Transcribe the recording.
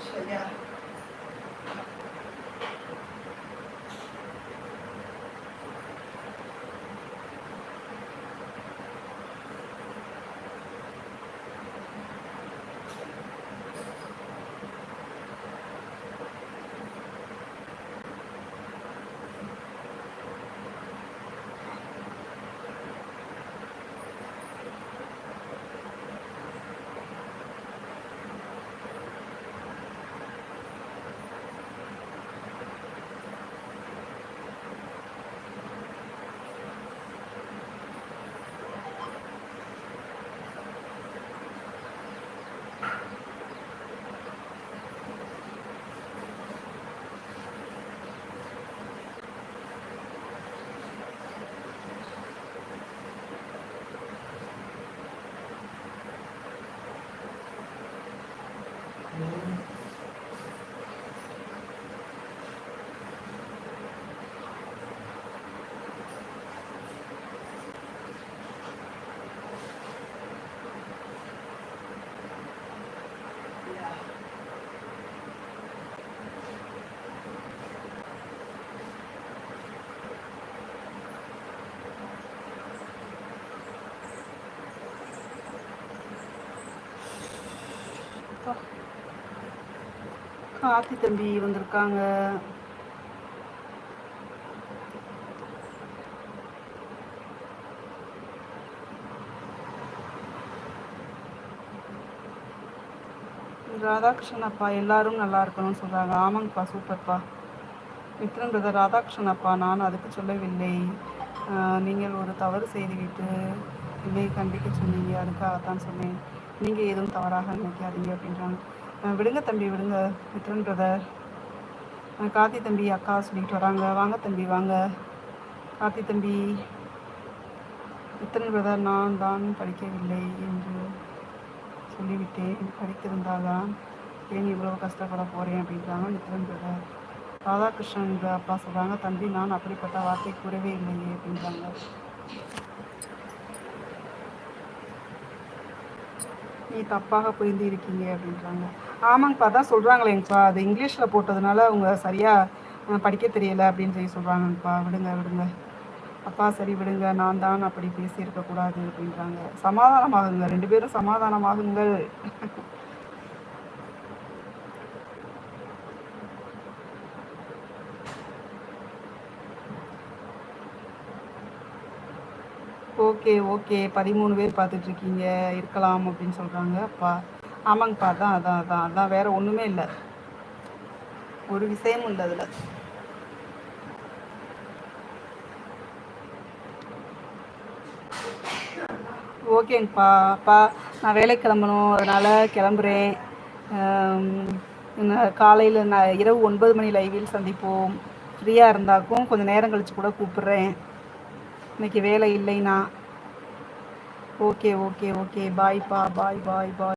சரியா? கார்த்தி தம்பி வந்திருக்காங்க. ராதாகிருஷ்ணன் அப்பா எல்லாரும் நல்லா இருக்கணும்னு சொல்கிறாங்க. ஆமாங்கப்பா, சூப்பர்ப்பா. விக்ரம் பிரதர், ராதாகிருஷ்ணன் அப்பா, நான் அதுக்கு சொல்லவில்லை. நீங்கள் ஒரு தவறு செய்துவிட்டு என்னை கண்டிக்க சொன்னீங்க, அதுக்காகத்தான் சொன்னேன். நீங்கள் எதுவும் தவறாக நினைக்காதீங்க அப்படின்றாங்க. விடுங்க தம்பி, விடுங்க விக்ரம் பிரதர். கார்த்தி தம்பி அக்கா சொல்லிட்டு வராங்க. வாங்க தம்பி, வாங்க. கார்த்தி தம்பி, விக்ரம் பிரதர், நான் தான் படிக்கவில்லை என்று சொல்லிவிட்டேன். படித்திருந்தால்தான் ஏன் இவ்வளவு கஷ்டப்பட போகிறேன் அப்படின்றாங்க விக்ரம் பிரதர். ராதாகிருஷ்ணன் அப்பா சொல்கிறாங்க, தம்பி நான் அப்படிப்பட்ட வார்த்தை கூறவே இல்லையே அப்படின்றாங்க. நீ தப்பாக புரிந்து இருக்கீங்க அப்படின்றாங்க. ஆமாங்கப்பா, தான் சொல்கிறாங்களேங்கப்பா, அது இங்கிலீஷில் போட்டதுனால அவங்க சரியாக படிக்க தெரியலை அப்படின்னு சொல்லி சொல்கிறாங்கப்பா. விடுங்க விடுங்க அப்பா, சரி விடுங்க, நான் தான் அப்படி பேசியிருக்கக்கூடாது அப்படின்றாங்க. சமாதானமாகுங்க, 2 பேரும் சமாதானமாகுங்கள். ஓகே ஓகே, 13 பேர் பார்த்துட்ருக்கீங்க, இருக்கலாம் அப்படின்னு சொல்கிறாங்க அப்பா. ஆமாங்கப்பா, அதான் அதான் அதான் அதான் வேறு ஒன்றுமே இல்லை, ஒரு விஷயமும் இல்லை அதில். ஓகேங்கப்பா. அப்பா, நான் வேலைக்கு கிளம்பணும், அதனால் கிளம்புறேன். காலையில் இரவு 9 மணி லைவில் சந்திப்போம். ஃப்ரீயாக இருந்தாக்கும் கொஞ்சம் நேரம் கழித்து கூட கூப்பிட்றேன், இன்னைக்கு வேலை இல்லைன்னா. ஓகே ஓகே ஓகே, பாய்ப்பா, பாய் பாய் பாய்.